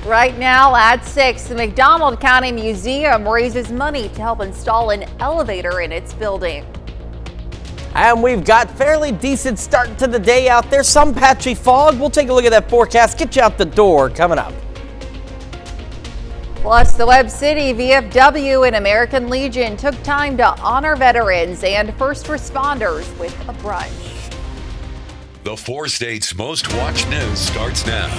Right now at 6, the McDonald County Museum raises money to help install an elevator in its building. And we've got fairly decent start to the day out there. Some patchy fog. We'll take a look at that forecast. Get you out the door coming up. Plus, the Webb City VFW and American Legion took time to honor veterans and first responders with a brunch. The 4 states' most watched news starts now.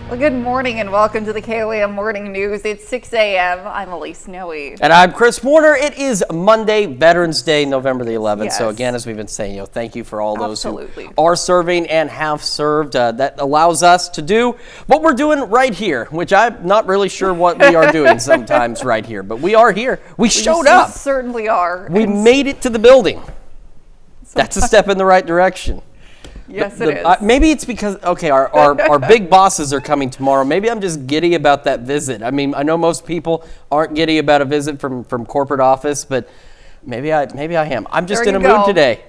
Well, good morning and welcome to the KOAM Morning News. It's 6 a.m. I'm Elise Noe. And I'm Chris Warner. It is Monday, Veterans Day, November the 11th. Yes. So again, as we've been saying, thank you for all those Absolutely. who are serving and have served. That allows us to do what we're doing right here, which I'm not really sure what we are doing sometimes right here, but we are here. We showed up. We certainly are. We made it to the building. That's a step in the right direction. Yes, it is. Maybe it's because, our big bosses are coming tomorrow. Maybe I'm just giddy about that visit. I mean, I know most people aren't giddy about a visit from corporate office, but maybe I am. I'm just in a mood today.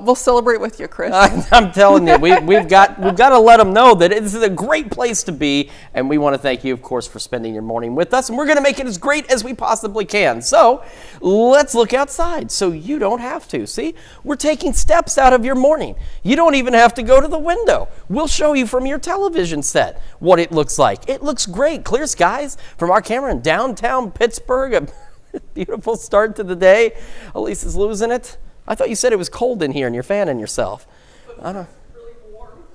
We'll celebrate with you, Chris. I'm telling you, we've got to let them know that this is a great place to be, and we want to thank you, of course, for spending your morning with us, and we're going to make it as great as we possibly can. So let's look outside so you don't have to. See, we're taking steps out of your morning. You don't even have to go to the window. We'll show you from your television set what it looks like. It looks great. Clear skies from our camera in downtown Pittsburgh. A beautiful start to the day. Elise is losing it. I thought you said it was cold in here and you're fanning yourself. I don't.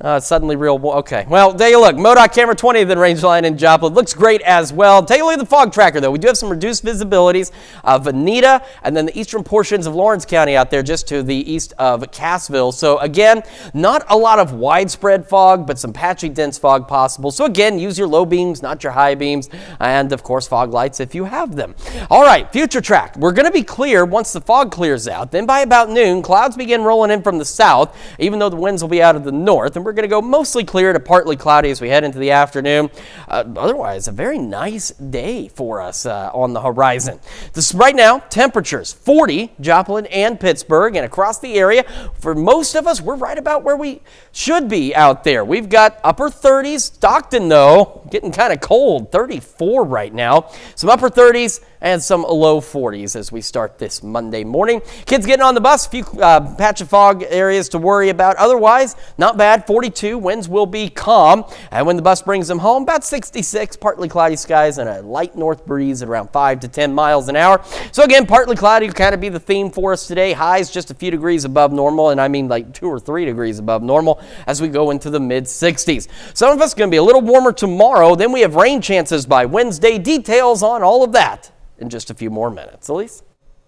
It's suddenly real warm. Okay. Well, there you look. MoDOT camera 20 then range line in Joplin. Looks great as well. Take a look at the fog tracker, though. We do have some reduced visibilities of Veneta and then the eastern portions of Lawrence County out there just to the east of Cassville. So, again, not a lot of widespread fog, but some patchy, dense fog possible. So, again, use your low beams, not your high beams, and, of course, fog lights if you have them. All right, future track. We're going to be clear once the fog clears out. Then by about noon, clouds begin rolling in from the south, even though the winds will be out of the north. And we're going to go mostly clear to partly cloudy as we head into the afternoon. Otherwise, a very nice day for us on the horizon. Right now, temperatures 40, Joplin and Pittsburgh, and across the area. For most of us, we're right about where we should be out there. We've got upper 30s. Stockton, though, getting kind of cold, 34 right now. Some upper 30s and some low 40s as we start this Monday morning. Kids getting on the bus, a few patch of fog areas to worry about. Otherwise, not bad, 42. Winds will be calm. And when the bus brings them home, about 66, partly cloudy skies and a light north breeze at around 5 to 10 miles an hour. So again, partly cloudy will kind of be the theme for us today. Highs just a few degrees above normal, and I mean like 2 or 3 degrees above normal as we go into the mid-60s. Some of us are going to be a little warmer tomorrow. Then we have rain chances by Wednesday. Details on all of that in just a few more minutes. Elise?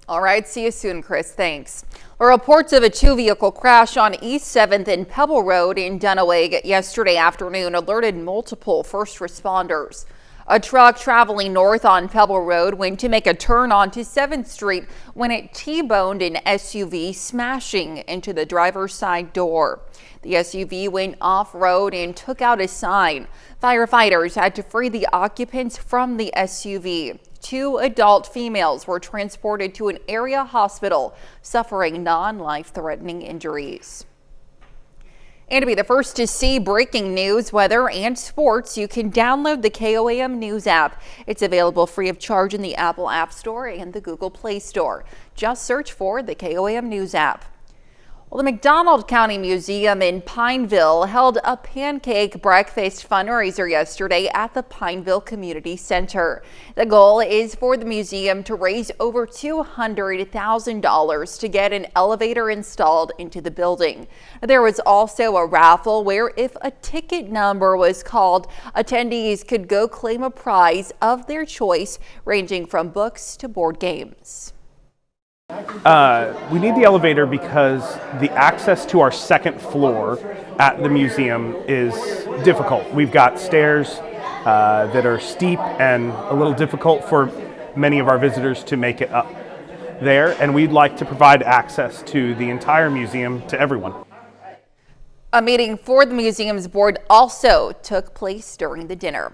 All right, see you soon, Chris. Thanks. Reports of a two-vehicle crash on East 7th and Pebble Road in Dunaway yesterday afternoon alerted multiple first responders. A truck traveling north on Pebble Road went to make a turn onto 7th Street when it T-boned an SUV, smashing into the driver's side door. The SUV went off-road and took out a sign. Firefighters had to free the occupants from the SUV. 2 adult females were transported to an area hospital suffering non-life-threatening injuries. And to be the first to see breaking news, weather, and sports, you can download the KOAM News app. It's available free of charge in the Apple App Store and the Google Play Store. Just search for the KOAM News app. Well, the McDonald County Museum in Pineville held a pancake breakfast fundraiser yesterday at the Pineville Community Center. The goal is for the museum to raise over $200,000 to get an elevator installed into the building. There was also a raffle where if a ticket number was called, attendees could go claim a prize of their choice, ranging from books to board games. We need the elevator because the access to our second floor at the museum is difficult. We've got stairs that are steep and a little difficult for many of our visitors to make it up there, and we'd like to provide access to the entire museum to everyone. A meeting for the museum's board also took place during the dinner.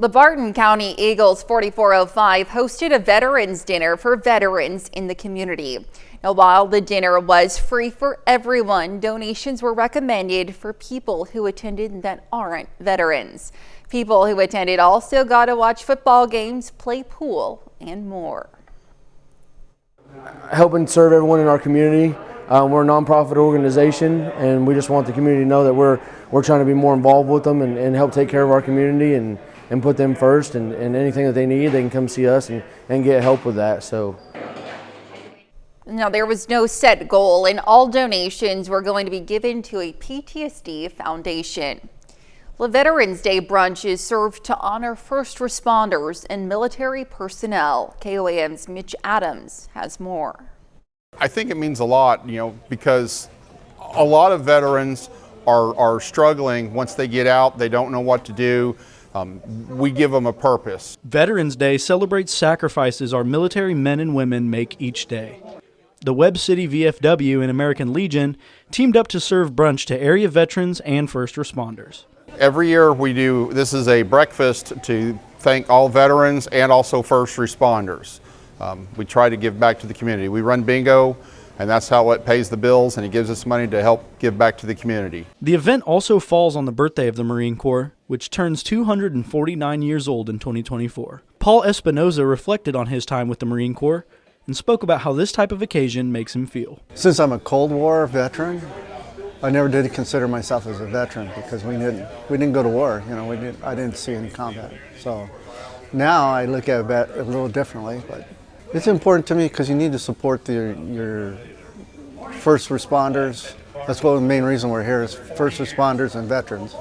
The Barton County Eagles 4405 hosted a veterans dinner for veterans in the community. Now, while the dinner was free for everyone, donations were recommended for people who attended that aren't veterans. People who attended also got to watch football games, play pool, and more. Helping serve everyone in our community. We're a nonprofit organization, and we just want the community to know that we're trying to be more involved with them and help take care of our community and put them first. And anything that they need, they can come see us and get help with that. So. Now, there was no set goal, and all donations were going to be given to a PTSD foundation. The Veterans Day brunch is served to honor first responders and military personnel. KOAM's Mitch Adams has more. I think it means a lot, because a lot of veterans are struggling. Once they get out, they don't know what to do. We give them a purpose. Veterans Day celebrates sacrifices our military men and women make each day. The Webb City VFW and American Legion teamed up to serve brunch to area veterans and first responders. Every year this is a breakfast to thank all veterans and also first responders. We try to give back to the community. We run bingo, and that's how it pays the bills, and it gives us money to help give back to the community. The event also falls on the birthday of the Marine Corps, which turns 249 years old in 2024. Paul Espinoza reflected on his time with the Marine Corps and spoke about how this type of occasion makes him feel. Since I'm a Cold War veteran, I never did consider myself as a veteran because we didn't go to war. I didn't see any combat. So now I look at it a little differently, but it's important to me because you need to support your first responders. That's what the main reason we're here is first responders and veterans.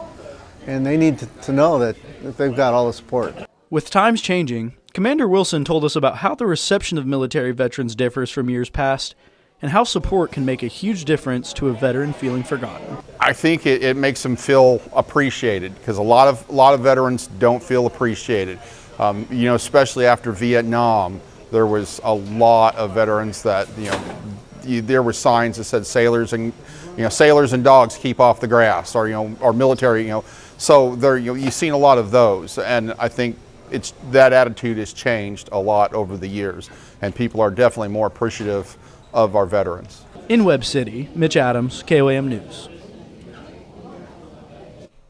And they need to know that they've got all the support. With times changing, Commander Wilson told us about how the reception of military veterans differs from years past and how support can make a huge difference to a veteran feeling forgotten. I think it makes them feel appreciated because a lot of veterans don't feel appreciated. Especially after Vietnam, there was a lot of veterans that there were signs that said sailors and dogs keep off the grass, or military. So you've seen a lot of those, and I think that attitude has changed a lot over the years, and people are definitely more appreciative of our veterans. In Webb City, Mitch Adams, KOAM News.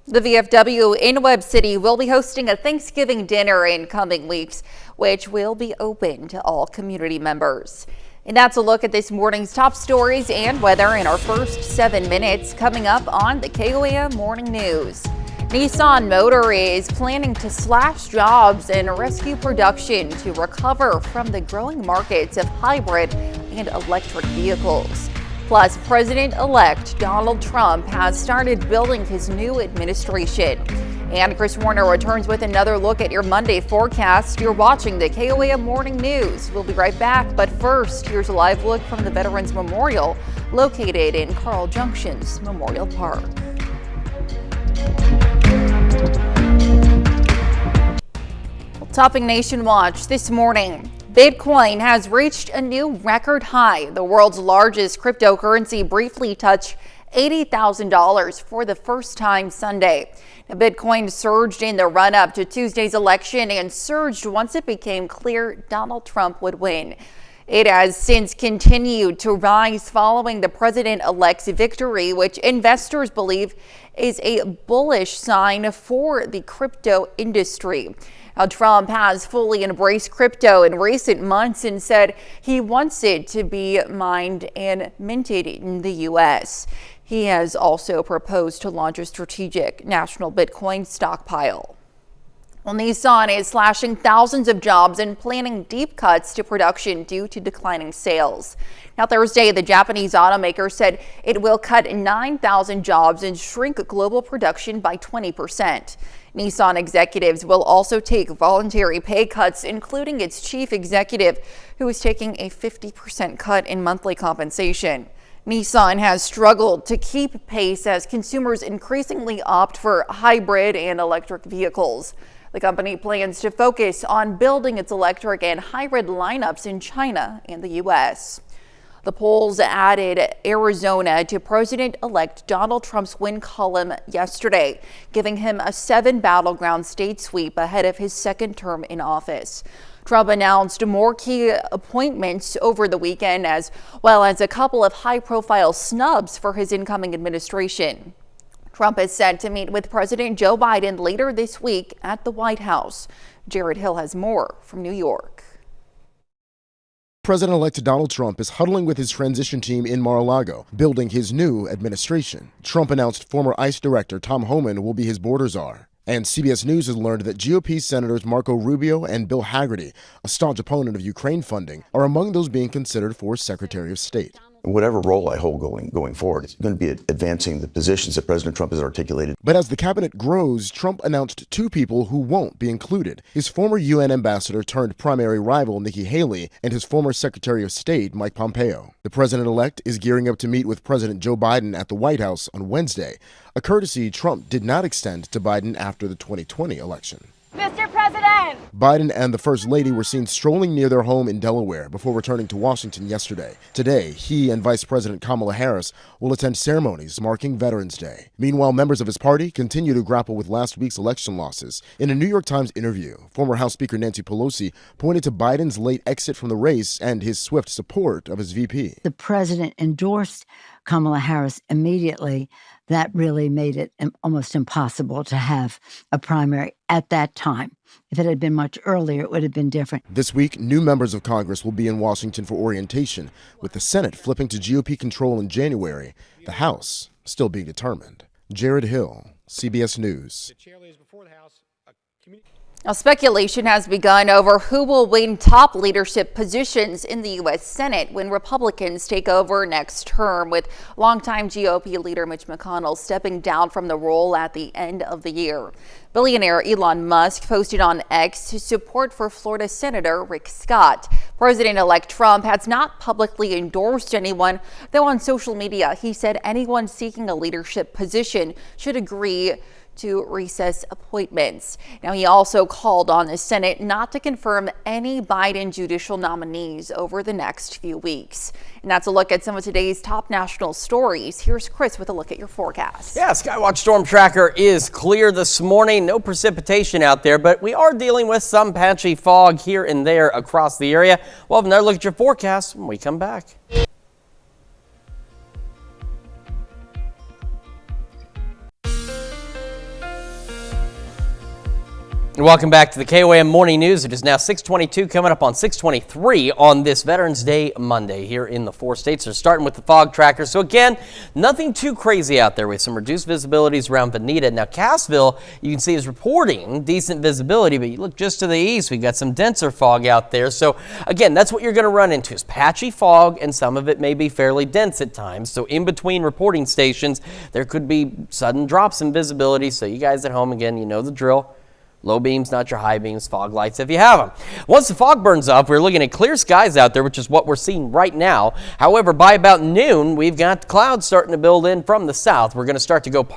The VFW in Webb City will be hosting a Thanksgiving dinner in coming weeks, which will be open to all community members. And that's a look at this morning's top stories and weather in our first 7 minutes coming up on the KOAM Morning News. Nissan Motor is planning to slash jobs and rescue production to recover from the growing markets of hybrid and electric vehicles. Plus, President-elect Donald Trump has started building his new administration. And Chris Warner returns with another look at your Monday forecast. You're watching the KOAM Morning News. We'll be right back, but first, here's a live look from the Veterans Memorial located in Carl Junction's Memorial Park. Topping Nation Watch this morning. Bitcoin has reached a new record high. The world's largest cryptocurrency briefly touched $80,000 for the first time Sunday. Now, Bitcoin surged in the run-up to Tuesday's election and surged once it became clear Donald Trump would win. It has since continued to rise following the president-elect's victory, which investors believe is a bullish sign for the crypto industry. Now, Trump has fully embraced crypto in recent months and said he wants it to be mined and minted in the U.S. He has also proposed to launch a strategic national Bitcoin stockpile. Well, Nissan is slashing thousands of jobs and planning deep cuts to production due to declining sales. Now, Thursday, the Japanese automaker said it will cut 9,000 jobs and shrink global production by 20%. Nissan executives will also take voluntary pay cuts, including its chief executive, who is taking a 50% cut in monthly compensation. Nissan has struggled to keep pace as consumers increasingly opt for hybrid and electric vehicles. The company plans to focus on building its electric and hybrid lineups in China and the U.S. The polls added Arizona to President-elect Donald Trump's win column yesterday, giving him a 7 battleground state sweep ahead of his second term in office. Trump announced more key appointments over the weekend, as well as a couple of high-profile snubs for his incoming administration. Trump is set to meet with President Joe Biden later this week at the White House. Jared Hill has more from New York. President-elect Donald Trump is huddling with his transition team in Mar-a-Lago, building his new administration. Trump announced former ICE Director Tom Homan will be his border czar. And CBS News has learned that GOP Senators Marco Rubio and Bill Hagerty, a staunch opponent of Ukraine funding, are among those being considered for Secretary of State. Whatever role I hold going forward, it's going to be advancing the positions that President Trump has articulated. But as the cabinet grows, Trump announced two people who won't be included: his former UN ambassador turned primary rival Nikki Haley and his former Secretary of State Mike Pompeo. The president-elect is gearing up to meet with President Joe Biden at the White House on Wednesday, a courtesy Trump did not extend to Biden after the 2020 election. Mr. President! Biden and the First Lady were seen strolling near their home in Delaware before returning to Washington yesterday. Today, he and Vice President Kamala Harris will attend ceremonies marking Veterans Day. Meanwhile, members of his party continue to grapple with last week's election losses. In a New York Times interview, former House Speaker Nancy Pelosi pointed to Biden's late exit from the race and his swift support of his VP. The president endorsed Kamala Harris immediately. That really made it almost impossible to have a primary at that time. If it had been much earlier, it would have been different. This week, new members of Congress will be in Washington for orientation, with the Senate flipping to GOP control in January, the House still being determined. Jared Hill, CBS News. Now, speculation has begun over who will win top leadership positions in the U.S. Senate when Republicans take over next term, with longtime GOP leader Mitch McConnell stepping down from the role at the end of the year. Billionaire Elon Musk posted on X his support for Florida Senator Rick Scott. President-elect Trump has not publicly endorsed anyone, though on social media he said anyone seeking a leadership position should agree to recess appointments. Now, he also called on the Senate not to confirm any Biden judicial nominees over the next few weeks. And that's a look at some of today's top national stories. Here's Chris with a look at your forecast. Yeah, Skywatch Storm Tracker is clear this morning. No precipitation out there, but we are dealing with some patchy fog here and there across the area. We'll have another look at your forecast when we come back. Welcome back to the KOAM Morning News. It is now 6:22, coming up on 6:23 on this Veterans Day Monday here in the 4 states. They're starting with the fog tracker. So again, nothing too crazy out there with some reduced visibilities around Bonita. Now, Cassville, you can see, is reporting decent visibility, but you look just to the east, we've got some denser fog out there. So again, that's what you're going to run into, is patchy fog, and some of it may be fairly dense at times. So in between reporting stations, there could be sudden drops in visibility. So you guys at home, again, you know the drill. Low beams, not your high beams, fog lights if you have them. Once the fog burns off, we're looking at clear skies out there, which is what we're seeing right now. However, by about noon, we've got clouds starting to build in from the south. We're going to start to go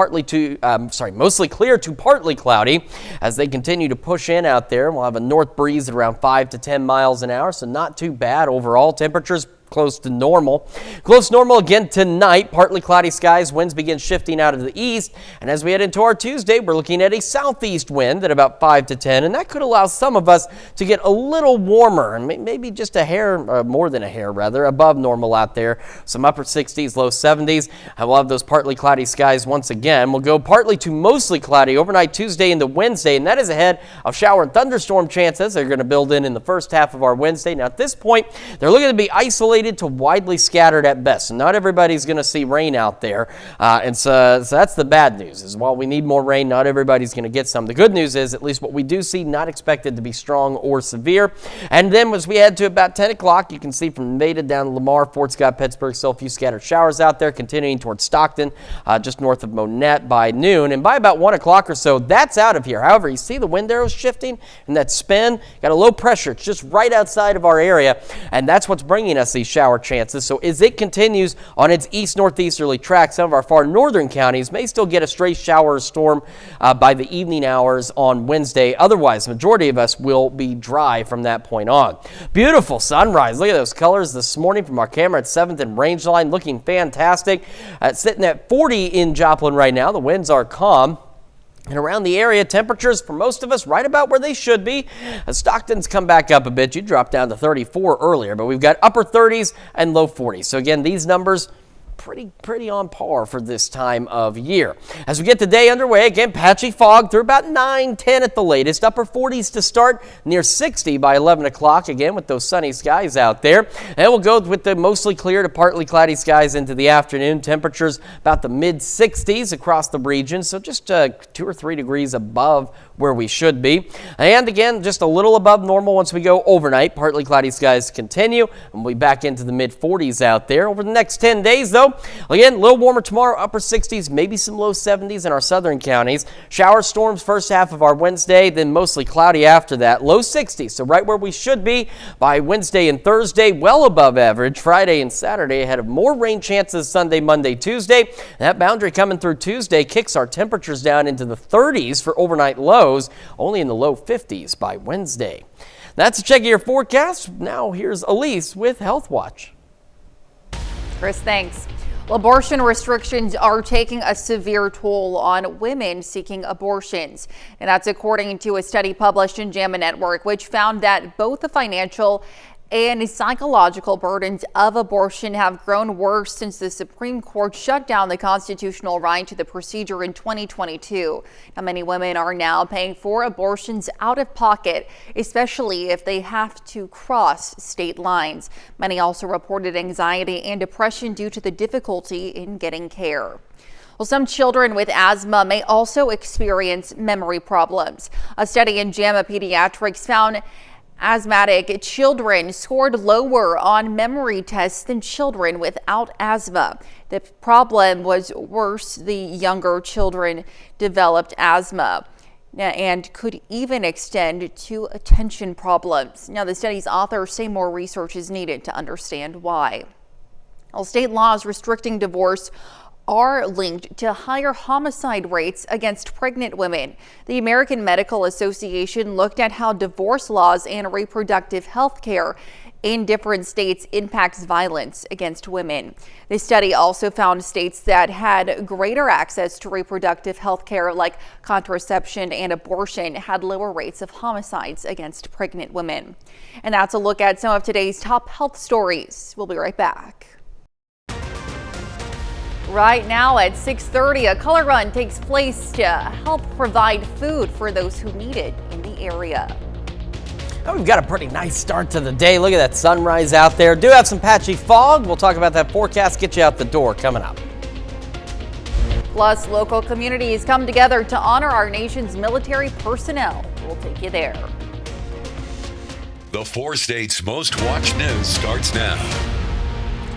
mostly clear to partly cloudy as they continue to push in out there. We'll have a north breeze at around 5 to 10 miles an hour, so not too bad overall. Temperatures close to normal. Close normal again tonight. Partly cloudy skies. Winds begin shifting out of the east. And as we head into our Tuesday, we're looking at a southeast wind at about 5 to 10. And that could allow some of us to get a little warmer and maybe just a hair, more than a hair rather, above normal out there. Some upper 60s, low 70s. I will have those partly cloudy skies once again. We'll go partly to mostly cloudy overnight Tuesday into Wednesday. And that is ahead of shower and thunderstorm chances. They're going to build in the first half of our Wednesday. Now at this point, they're looking to be isolated to widely scattered at best. So not everybody's going to see rain out there. So that's the bad news, is while we need more rain, not everybody's going to get some. The good news is, at least what we do see, not expected to be strong or severe. And then as we head to about 10 o'clock, you can see from Nevada down to Lamar, Fort Scott, Pittsburgh, still a few scattered showers out there, continuing towards Stockton, just north of Monette by noon. And by about 1 o'clock or so, that's out of here. However, you see the wind arrows shifting and that spin, got a low pressure. It's just right outside of our area, and that's what's bringing us these shower chances. So as it continues on its east-northeasterly track, some of our far northern counties may still get a stray shower or storm by the evening hours on Wednesday. Otherwise, the majority of us will be dry from that point on. Beautiful sunrise. Look at those colors this morning from our camera at 7th and Rangeline, looking fantastic. Sitting at 40 in Joplin right now. The winds are calm. And around the area, temperatures for most of us right about where they should be. As Stockton's come back up a bit. You dropped down to 34 earlier, but we've got upper 30s and low 40s. So again, these numbers pretty on par for this time of year. As we get the day underway, again, patchy fog through about 9-10 at the latest. Upper 40s to start, near 60 by 11 o'clock, again with those sunny skies out there. And we'll go with the mostly clear to partly cloudy skies into the afternoon. Temperatures about the mid-60s across the region, so just 2 or 3 degrees above where we should be. And again, just a little above normal once we go overnight. Partly cloudy skies continue, and we'll be back into the mid-40s out there. Over the next 10 days, though, again, a little warmer tomorrow, upper 60s, maybe some low 70s in our southern counties. Shower storms first half of our Wednesday, then mostly cloudy after that. Low 60s, so right where we should be by Wednesday and Thursday, well above average. Friday and Saturday ahead of more rain chances Sunday, Monday, Tuesday. That boundary coming through Tuesday kicks our temperatures down into the 30s for overnight lows, only in the low 50s by Wednesday. That's a check of your forecast. Now here's Elise with Health Watch. Chris, thanks. Well, abortion restrictions are taking a severe toll on women seeking abortions. And that's according to a study published in JAMA Network, which found that both the financial and psychological burdens of abortion have grown worse since the Supreme Court shut down the constitutional right to the procedure in 2022. Now, many women are now paying for abortions out of pocket, especially if they have to cross state lines. Many also reported anxiety and depression due to the difficulty in getting care. Well, some children with asthma may also experience memory problems. A study in JAMA Pediatrics found asthmatic children scored lower on memory tests than children without asthma. The problem was worse. The younger children developed asthma and could even extend to attention problems. Now, the study's authors say more research is needed to understand why. Well, state laws restricting divorce are linked to higher homicide rates against pregnant women. The American Medical Association looked at how divorce laws and reproductive health care in different states impacts violence against women. The study also found states that had greater access to reproductive health care, like contraception and abortion, had lower rates of homicides against pregnant women. And that's a look at some of today's top health stories. We'll be right back. Right now at 6:30, a color run takes place to help provide food for those who need it in the area. Now we've got a pretty nice start to the day. Look at that sunrise out there. Do have some patchy fog. We'll talk about that forecast, get you out the door coming up. Plus, local communities come together to honor our nation's military personnel. We'll take you there. The 4 states' most watched news starts now.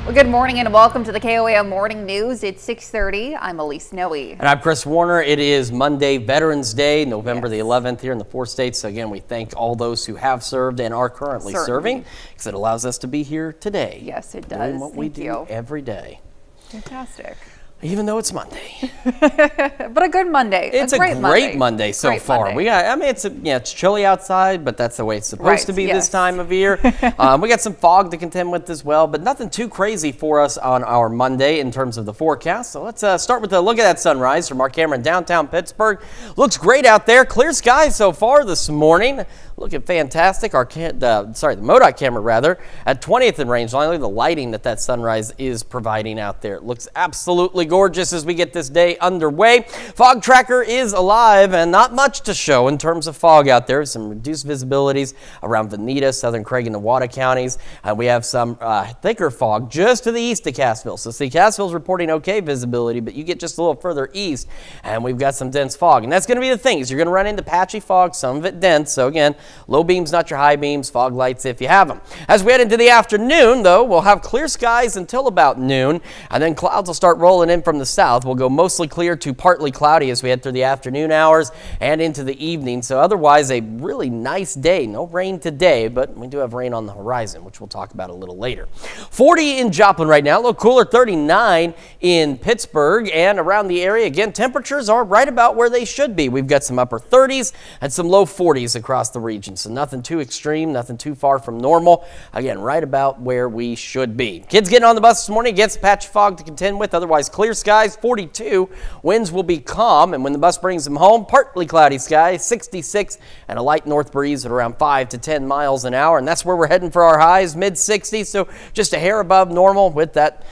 Well, good morning and welcome to the KOAM Morning News. It's 6:30. I'm Elise Noe. And I'm Chris Warner. It is Monday, Veterans Day, November the 11th here in the 4 states. So again, we thank all those who have served and are currently serving, because it allows us to be here today. Yes, it does. Doing what we do every day. Fantastic. Even though it's Monday. But a good Monday. It's a great Monday so far. Monday. We got, I mean, it's chilly outside, but that's the way it's supposed to be this time of year. We got some fog to contend with as well, but nothing too crazy for us on our Monday in terms of the forecast. So let's start with a look at that sunrise from our camera in downtown Pittsburgh. Looks great out there. Clear skies so far this morning. Looking fantastic. Our the MoDOT camera rather at 20th in range line. Look at the lighting that sunrise is providing out there. It looks absolutely gorgeous as we get this day underway. Fog tracker is alive and not much to show in terms of fog out there. Some reduced visibilities around Veneta, Southern Craig, and Newada counties. We have some thicker fog just to the east of Cassville. So see, Cassville's reporting okay visibility, but you get just a little further east and we've got some dense fog. And that's going to be the thing, is you're going to run into patchy fog, some of it dense. So again, low beams, not your high beams, fog lights if you have them. As we head into the afternoon, though, we'll have clear skies until about noon, and then clouds will start rolling in from the south. We'll go mostly clear to partly cloudy as we head through the afternoon hours and into the evening. So otherwise, a really nice day. No rain today, but we do have rain on the horizon, which we'll talk about a little later. 40 in Joplin right now, a little cooler, 39 in Pittsburgh and around the area. Again, temperatures are right about where they should be. We've got some upper 30s and some low 40s across the region. region. So nothing too extreme, nothing too far from normal. Again, right about where we should be. Kids getting on the bus this morning against a patch of fog to contend with. Otherwise, clear skies, 42. Winds will be calm, and when the bus brings them home, partly cloudy skies, 66, and a light north breeze at around 5 to 10 miles an hour. And that's where we're heading for our highs, mid-60s. So just a hair above normal with that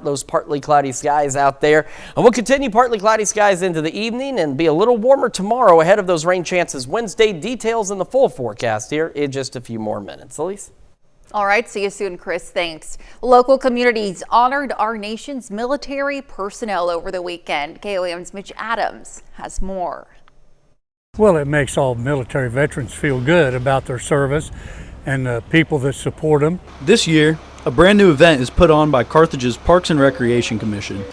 those partly cloudy skies out there. And we'll continue partly cloudy skies into the evening and be a little warmer tomorrow ahead of those rain chances Wednesday. Details in the full forecast here in just a few more minutes. Elise? All right, see you soon, Chris. Thanks. Local communities honored our nation's military personnel over the weekend. KOAM's Mitch Adams has more. Well, it makes all military veterans feel good about their service and the people that support them. This year, a brand new event is put on by Carthage's Parks and Recreation Commission.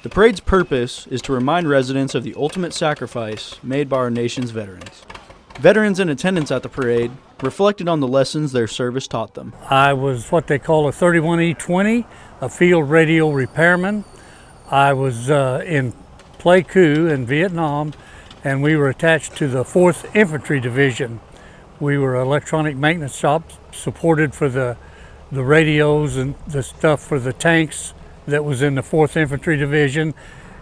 The parade's purpose is to remind residents of the ultimate sacrifice made by our nation's veterans. Veterans in attendance at the parade reflected on the lessons their service taught them. I was what they call a 31E20, a field radio repairman. I was in Pleiku in Vietnam, and we were attached to the 4th Infantry Division. We were an electronic maintenance shop supported for the radios and the stuff for the tanks that was in the 4th Infantry Division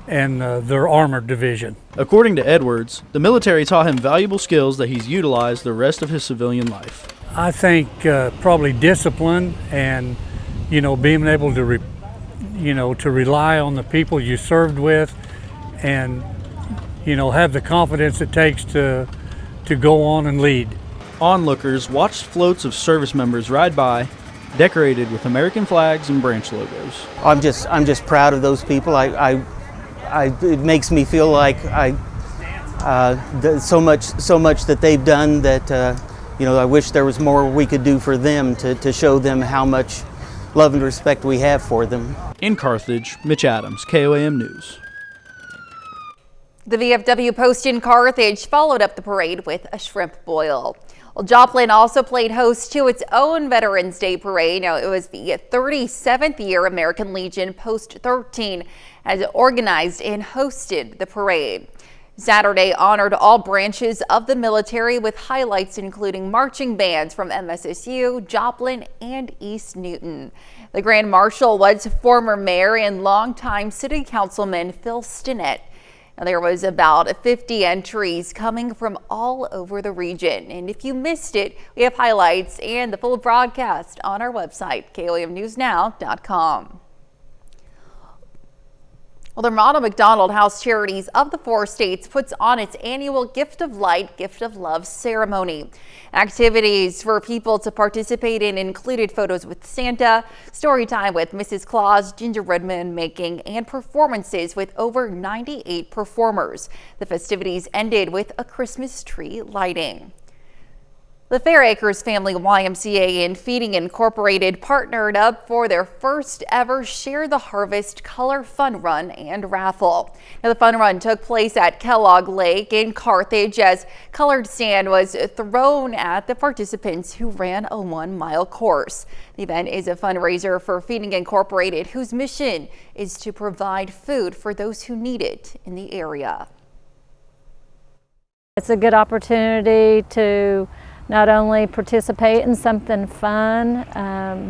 and their armored division. According to Edwards, the military taught him valuable skills that he's utilized the rest of his civilian life. I think probably discipline and, being able to, to rely on the people you served with and, have the confidence it takes to go on and lead. Onlookers watched floats of service members ride by, decorated with American flags and branch logos. I'm just proud of those people. It makes me feel like so much that they've done that I wish there was more we could do for them to show them how much love and respect we have for them. In Carthage, Mitch Adams, KOAM News. The VFW post in Carthage followed up the parade with a shrimp boil. Well, Joplin also played host to its own Veterans Day parade. Now, it was the 37th year American Legion Post 13 has organized and hosted the parade. Saturday honored all branches of the military with highlights including marching bands from MSSU, Joplin, and East Newton. The Grand Marshal was former mayor and longtime city councilman Phil Stinnett. Now, there was about 50 entries coming from all over the region. And if you missed it, we have highlights and the full broadcast on our website, KOAMnewsnow.com. Well, the Ronald McDonald House Charities of the 4 states puts on its annual Gift of Light, Gift of Love ceremony. Activities for people to participate in included photos with Santa, story time with Mrs. Claus, gingerbread man making, and performances with over 98 performers. The festivities ended with a Christmas tree lighting. The Fair Acres Family YMCA and Feeding Incorporated partnered up for their first ever Share the Harvest Color Fun Run and Raffle. Now, the fun run took place at Kellogg Lake in Carthage as colored sand was thrown at the participants who ran a 1-mile course. The event is a fundraiser for Feeding Incorporated, whose mission is to provide food for those who need it in the area. It's a good opportunity to not only participate in something fun,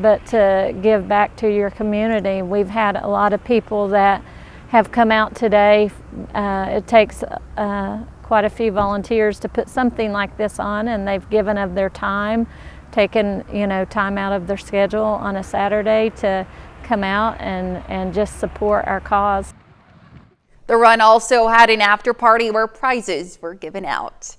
but to give back to your community. We've had a lot of people that have come out today. It takes quite a few volunteers to put something like this on, and they've given of their time, taken time out of their schedule on a Saturday to come out and just support our cause. The run also had an after party where prizes were given out.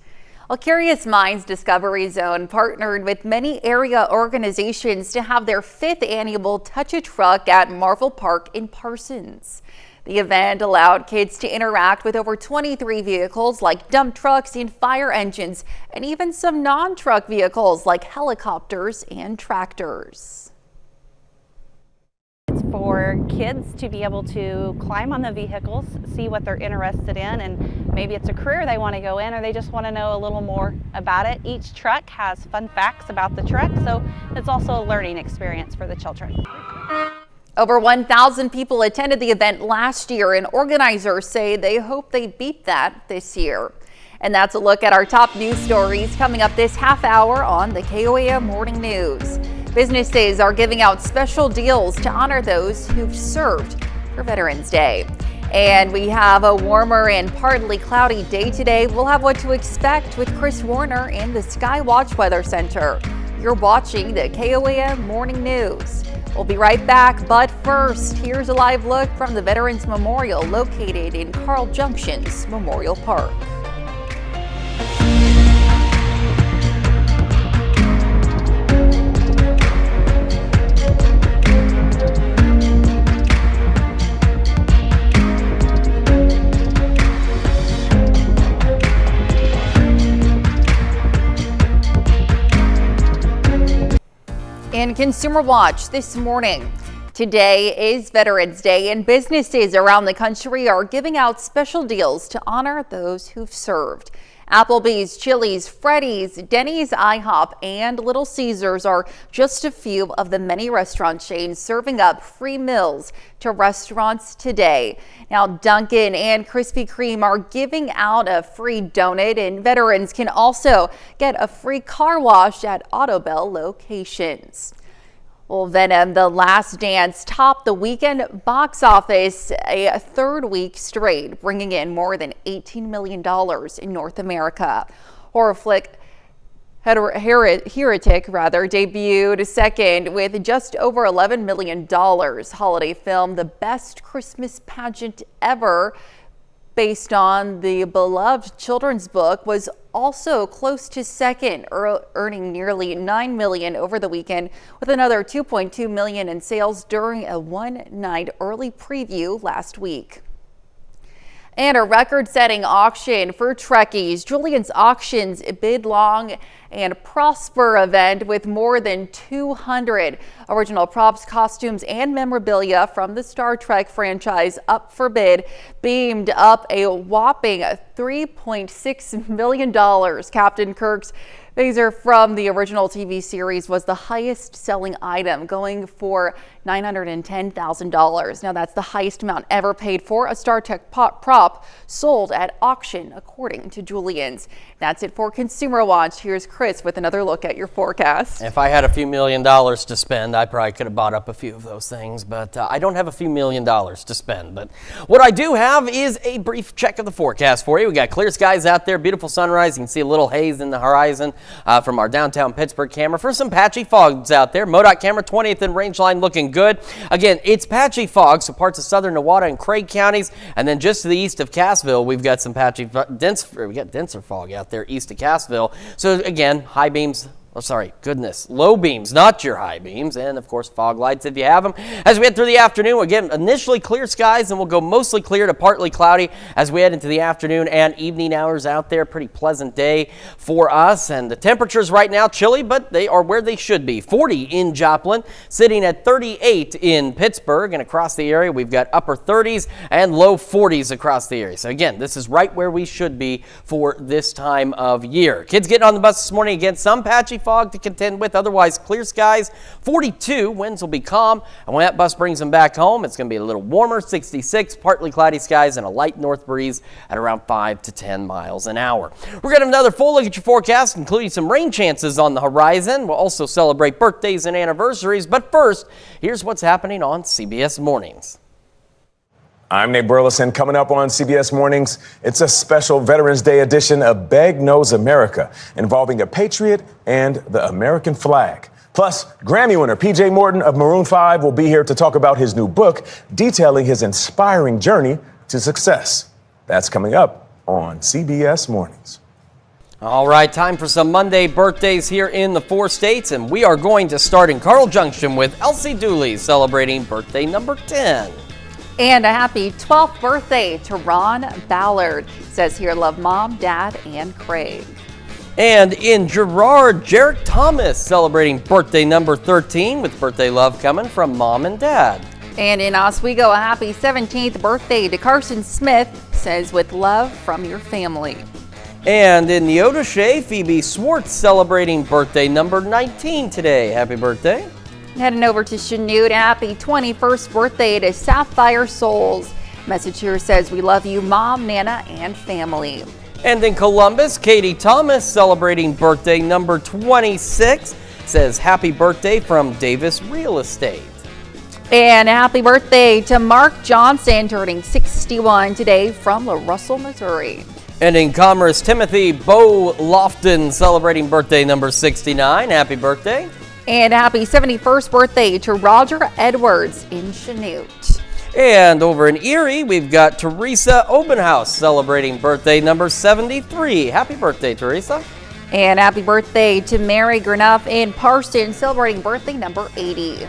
Well, Curious Minds Discovery Zone partnered with many area organizations to have their 5th annual Touch a Truck at Marvel Park in Parsons. The event allowed kids to interact with over 23 vehicles like dump trucks and fire engines, and even some non-truck vehicles like helicopters and tractors. For kids to be able to climb on the vehicles, see what they're interested in, and maybe it's a career they want to go in or they just want to know a little more about it. Each truck has fun facts about the truck, so it's also a learning experience for the children. Over 1,000 people attended the event last year, and organizers say they hope they beat that this year. And that's a look at our top news stories coming up this half hour on the KOAM Morning News. Businesses are giving out special deals to honor those who've served for Veterans Day. And we have a warmer and partly cloudy day today. We'll have what to expect with Chris Warner in the Skywatch Weather Center. You're watching the KOAM Morning News. We'll be right back, but first, here's a live look from the Veterans Memorial located in Carl Junction's Memorial Park. In Consumer Watch this morning, today is Veterans Day and businesses around the country are giving out special deals to honor those who've served. Applebee's, Chili's, Freddy's, Denny's, IHOP, and Little Caesars are just a few of the many restaurant chains serving up free meals to restaurants today. Now, Dunkin' and Krispy Kreme are giving out a free donut, and veterans can also get a free car wash at Autobell locations. Well, Venom, The Last Dance topped the weekend box office a third week straight, bringing in more than $18 million in North America. Horror flick Heretic debuted second with just over $11 million. Holiday film The Best Christmas Pageant Ever, based on the beloved children's book, was also close to second, earning nearly $9 million over the weekend, with another $2.2 million in sales during a one-night early preview last week. And a record-setting auction for Trekkies. Julian's Auctions Bid Long and Prosper event with more than 200 original props, costumes, and memorabilia from the Star Trek franchise up for bid beamed up a whopping $3.6 million. Captain Kirk's phaser from the original TV series was the highest selling item, going for $910,000. Now that's the highest amount ever paid for a Star Trek prop sold at auction, according to Julian's. That's it for Consumer Watch. Here's Chris with another look at your forecast. If I had a few $1 million to spend, I probably could have bought up a few of those things, but I don't have a few $1 million to spend. But what I do have is a brief check of the forecast for you. We got clear skies out there, beautiful sunrise. You can see a little haze in the horizon from our downtown Pittsburgh camera. For some patchy fogs out there, MoDOT camera 20th and range line looking good. Again, it's patchy fog, so parts of southern Nevada and Craig counties, and then just to the east of Cassville, we've got some patchy, denser fog out there east of Cassville. So again, high beams. Low beams, not your high beams, and of course fog lights if you have them. As we head through the afternoon, again, initially clear skies, and we'll go mostly clear to partly cloudy as we head into the afternoon and evening hours out there. Pretty pleasant day for us, and the temperatures right now chilly, but they are where they should be. 40 in Joplin, sitting at 38 in Pittsburgh, and across the area we've got upper 30s and low 40s across the area. So again, this is right where we should be for this time of year. Kids getting on the bus this morning, again, some patchy fog to contend with, otherwise clear skies. 42, winds will be calm, and when that bus brings them back home, it's going to be a little warmer, 66, partly cloudy skies, and a light north breeze at around 5 to 10 miles an hour. We're going to have another full look at your forecast, including some rain chances on the horizon. We'll also celebrate birthdays and anniversaries, but first, here's what's happening on CBS Mornings. I'm Nate Burleson. Coming up on CBS Mornings, it's a special Veterans Day edition of Beg Knows America, involving a patriot and the American flag. Plus, Grammy winner PJ Morton of Maroon 5 will be here to talk about his new book, detailing his inspiring journey to success. That's coming up on CBS Mornings. All right, time for some Monday birthdays here in the 4 states, and we are going to start in Carl Junction with Elsie Dooley celebrating birthday number 10. And a happy 12th birthday to Ron Ballard. Says here, love Mom, Dad, and Craig. And in Girard, Jarek Thomas celebrating birthday number 13 with birthday love coming from Mom and Dad. And in Oswego, a happy 17th birthday to Carson Smith. Says with love from your family. And in Neodesha, Phoebe Swartz celebrating birthday number 19 today. Happy birthday. Heading over to Chanute, happy 21st birthday to Sapphire Souls. Message here says, we love you, Mom, Nana, and family. And in Columbus, Katie Thomas, celebrating birthday number 26, says happy birthday from Davis Real Estate. And happy birthday to Mark Johnson, turning 61 today from La Russell, Missouri. And in Commerce, Timothy Bo Lofton, celebrating birthday number 69. Happy birthday. And happy 71st birthday to Roger Edwards in Chanute. And over in Erie, we've got Teresa Obenhouse, celebrating birthday number 73. Happy birthday, Teresa. And happy birthday to Mary Grenuff in Parsons, celebrating birthday number 80.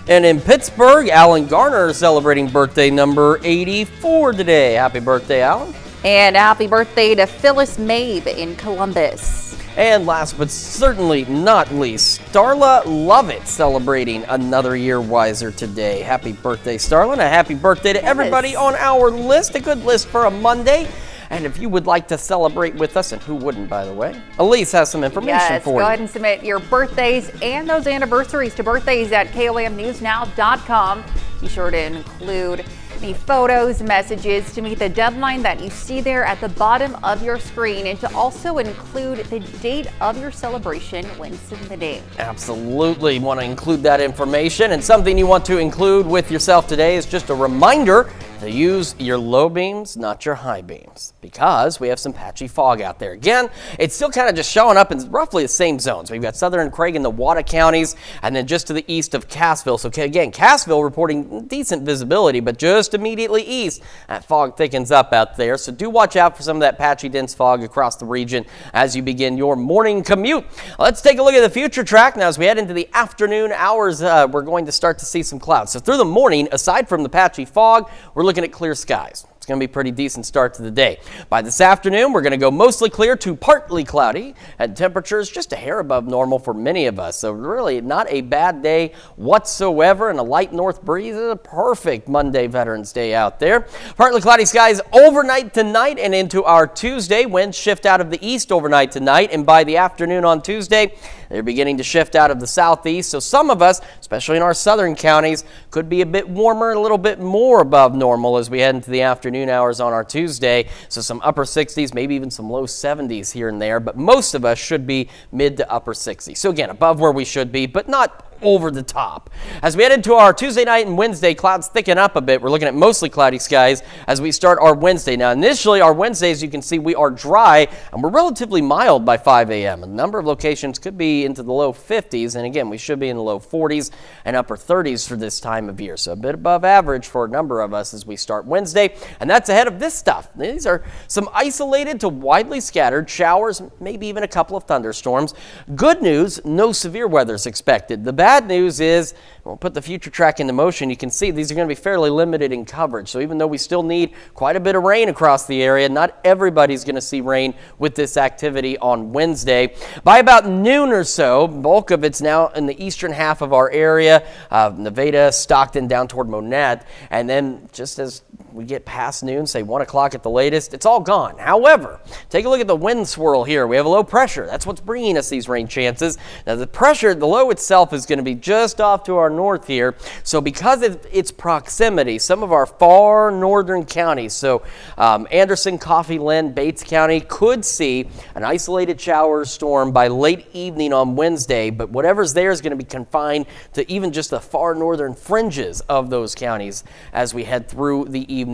And in Pittsburgh, Alan Garner, celebrating birthday number 84 today. Happy birthday, Alan. And happy birthday to Phyllis Mabe in Columbus. And last but certainly not least, Starla Lovett, celebrating another year wiser today. Happy birthday, Starla, and a happy birthday to everybody on our list. A good list for a Monday. And if you would like to celebrate with us, and who wouldn't, by the way, Elise has some information for you. Go ahead and submit your birthdays and those anniversaries to birthdays at KOAMnewsnow.com. Be sure to include the photos, messages to meet the deadline that you see there at the bottom of your screen, and to also include the date of your celebration when submitting. Absolutely want to include that information. And something you want to include with yourself today is just a reminder to use your low beams, not your high beams, because we have some patchy fog out there. Again, it's still kind of just showing up in roughly the same zones. We've got southern Craig and the Wada counties, and then just to the east of Cassville. So again, Cassville reporting decent visibility, but just immediately east, that fog thickens up out there. So do watch out for some of that patchy dense fog across the region as you begin your morning commute. Let's take a look at the future track. Now, as we head into the afternoon hours, we're going to start to see some clouds. So through the morning, aside from the patchy fog, we're looking at clear skies. It's going to be a pretty decent start to the day. By this afternoon, we're going to go mostly clear to partly cloudy, and temperatures just a hair above normal for many of us. So really not a bad day whatsoever, and a light north breeze is a perfect Monday Veterans Day out there. Partly cloudy skies overnight tonight and into our Tuesday. Winds shift out of the east overnight tonight, and by the afternoon on Tuesday, they're beginning to shift out of the southeast. So some of us, especially in our southern counties, could be a bit warmer, a little bit more above normal as we head into the afternoon hours on our Tuesday. So some upper 60s, maybe even some low 70s here and there, but most of us should be mid to upper 60s. So again, above where we should be, but not over the top. As we head into our Tuesday night and Wednesday, clouds thicken up a bit. We're looking at mostly cloudy skies as we start our Wednesday. Now, initially, our Wednesdays, you can see we are dry and we're relatively mild by 5 a.m. A number of locations could be into the low 50s, and again, we should be in the low 40s and upper 30s for this time of year. So a bit above average for a number of us as we start Wednesday, and that's ahead of this stuff. These are some isolated to widely scattered showers, maybe even a couple of thunderstorms. Good news, no severe weather is expected. The bad news is, we'll put the future track into motion. You can see these are going to be fairly limited in coverage. So even though we still need quite a bit of rain across the area, not everybody's going to see rain with this activity on Wednesday. By about noon or so, bulk of it's now in the eastern half of our area, Nevada, Stockton, down toward Monette. And then just as we get past noon, say 1 o'clock at the latest, it's all gone. However, take a look at the wind swirl here. We have a low pressure. That's what's bringing us these rain chances. Now the pressure, the low itself is going to be just off to our north here. So because of its proximity, some of our far northern counties, so Anderson, Coffee, Lynn, Bates County, could see an isolated shower or storm by late evening on Wednesday, but whatever's there is going to be confined to even just the far northern fringes of those counties as we head through the evening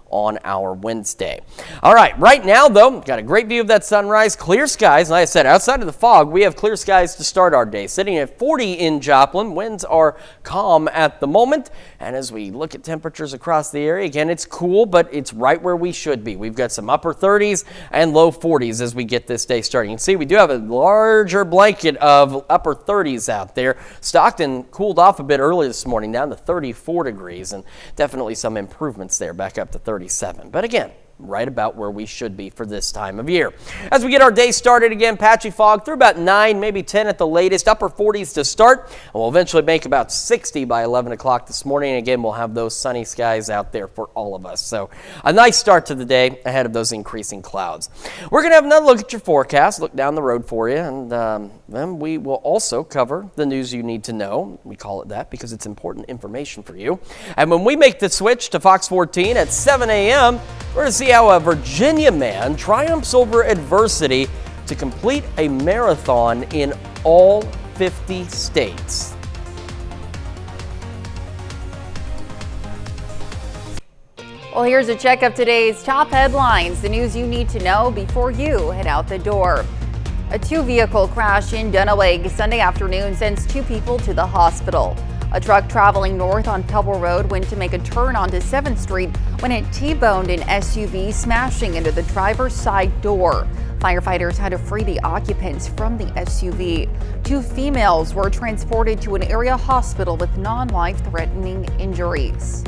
on our Wednesday. All right, right now though, got a great view of that sunrise, clear skies. Like I said, outside of the fog, we have clear skies to start our day. Sitting at 40 in Joplin, winds are calm at the moment. And as we look at temperatures across the area, again, it's cool, but it's right where we should be. We've got some upper 30s and low 40s as we get this day starting. You can see we do have a larger blanket of upper 30s out there. Stockton cooled off a bit early this morning, down to 34 degrees, and definitely some improvements there, back up to 37. But again, right about where we should be for this time of year. As we get our day started again, patchy fog through about 9, maybe 10 at the latest, upper 40s to start, and we'll eventually make about 60 by 11 o'clock this morning. And again, we'll have those sunny skies out there for all of us. So a nice start to the day ahead of those increasing clouds. We're going to have another look at your forecast, look down the road for you, and then we will also cover the news you need to know. We call it that because it's important information for you. And when we make the switch to Fox 14 at 7 a.m., we're going to see see how a Virginia man triumphs over adversity to complete a marathon in all 50 states. Well, here's a check of today's top headlines, the news you need to know before you head out the door. A two-vehicle crash in Dunaway Sunday afternoon sends 2 people to the hospital. A truck traveling north on Pebble Road went to make a turn onto 7th Street when it T-boned an SUV, smashing into the driver's side door. Firefighters had to free the occupants from the SUV. 2 females were transported to an area hospital with non-life-threatening injuries.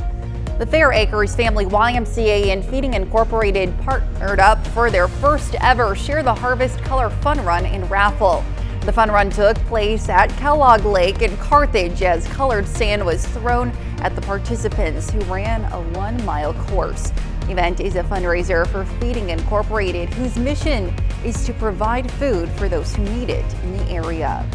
The Fair Acres Family YMCA and Feeding Incorporated partnered up for their first ever Share the Harvest Color Fun Run and Raffle. The fun run took place at Kellogg Lake in Carthage as colored sand was thrown at the participants, who ran a 1-mile course. The event is a fundraiser for Feeding Incorporated, whose mission is to provide food for those who need it in the area.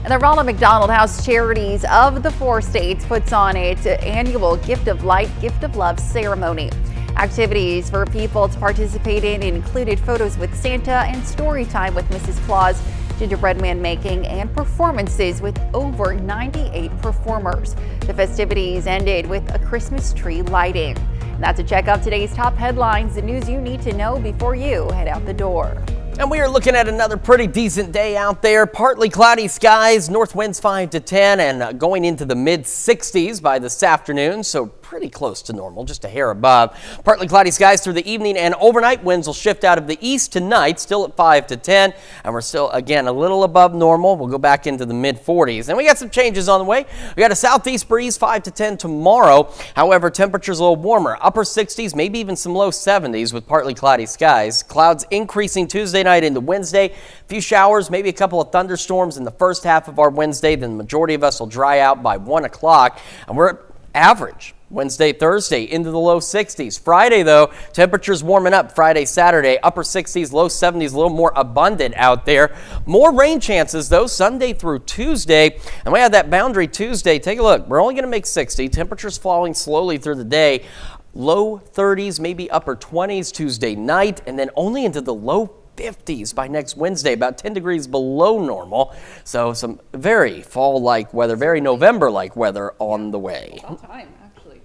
And the Ronald McDonald House Charities of the 4 states puts on its annual Gift of Light, Gift of Love ceremony. Activities for people to participate in included photos with Santa and story time with Mrs. Claus, gingerbread man making, and performances with over 98 performers. The festivities ended with a Christmas tree lighting. And that's a check of today's top headlines, the news you need to know before you head out the door. And we are looking at another pretty decent day out there. Partly cloudy skies, north winds 5 to 10, and going into the mid 60s by this afternoon. So pretty close to normal, just a hair above. Partly cloudy skies through the evening and overnight. Winds will shift out of the east tonight, still at 5 to 10. And we're still, again, a little above normal. We'll go back into the mid 40s. And we got some changes on the way. We got a southeast breeze 5 to 10 tomorrow. However, temperatures a little warmer, upper 60s, maybe even some low 70s with partly cloudy skies. Clouds increasing Tuesday night into Wednesday. A few showers, maybe a couple of thunderstorms in the first half of our Wednesday. Then the majority of us will dry out by 1 o'clock. And we're at average Wednesday, Thursday into the low 60s. Friday, though, temperatures warming up Friday, Saturday, upper 60s, low 70s, a little more abundant out there. More rain chances, though, Sunday through Tuesday. And we have that boundary Tuesday. Take a look. We're only going to make 60. Temperatures falling slowly through the day. Low 30s, maybe upper 20s Tuesday night, and then only into the low 50s by next Wednesday, about 10 degrees below normal. So some very fall-like weather, very November-like weather on the way. All time, actually.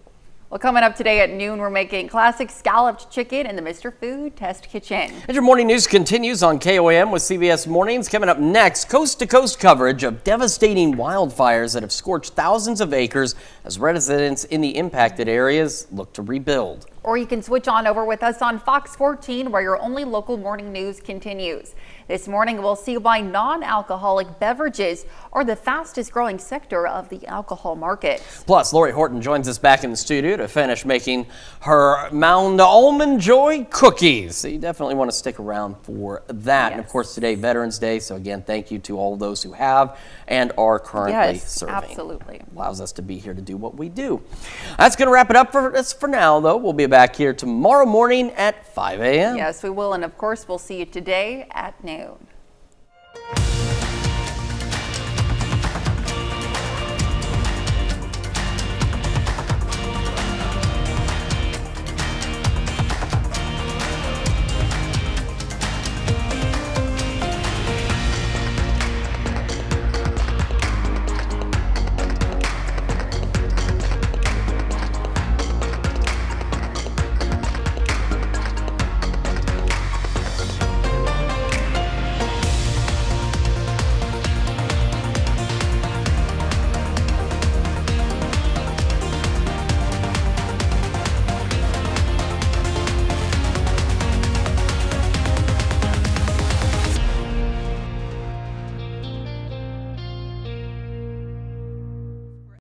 Well, coming up today at noon, we're making classic scalloped chicken in the Mr. Food Test Kitchen. And your morning news continues on KOAM with CBS Mornings. Coming up next, coast-to-coast coverage of devastating wildfires that have scorched thousands of acres as residents in the impacted areas look to rebuild. Or you can switch on over with us on Fox 14, where your only local morning news continues. This morning, we'll see why non-alcoholic beverages are the fastest growing sector of the alcohol market. Plus, Lori Horton joins us back in the studio to finish making her Mound Almond Joy cookies. So you definitely want to stick around for that. Yes. And of course, today, Veterans Day. So again, thank you to all those who have and are currently serving. Absolutely. Allows us to be here to do what we do. That's going to wrap it up for us for now, though. We'll be back here tomorrow morning at 5 a.m. Yes, we will. And of course, we'll see you today at noon.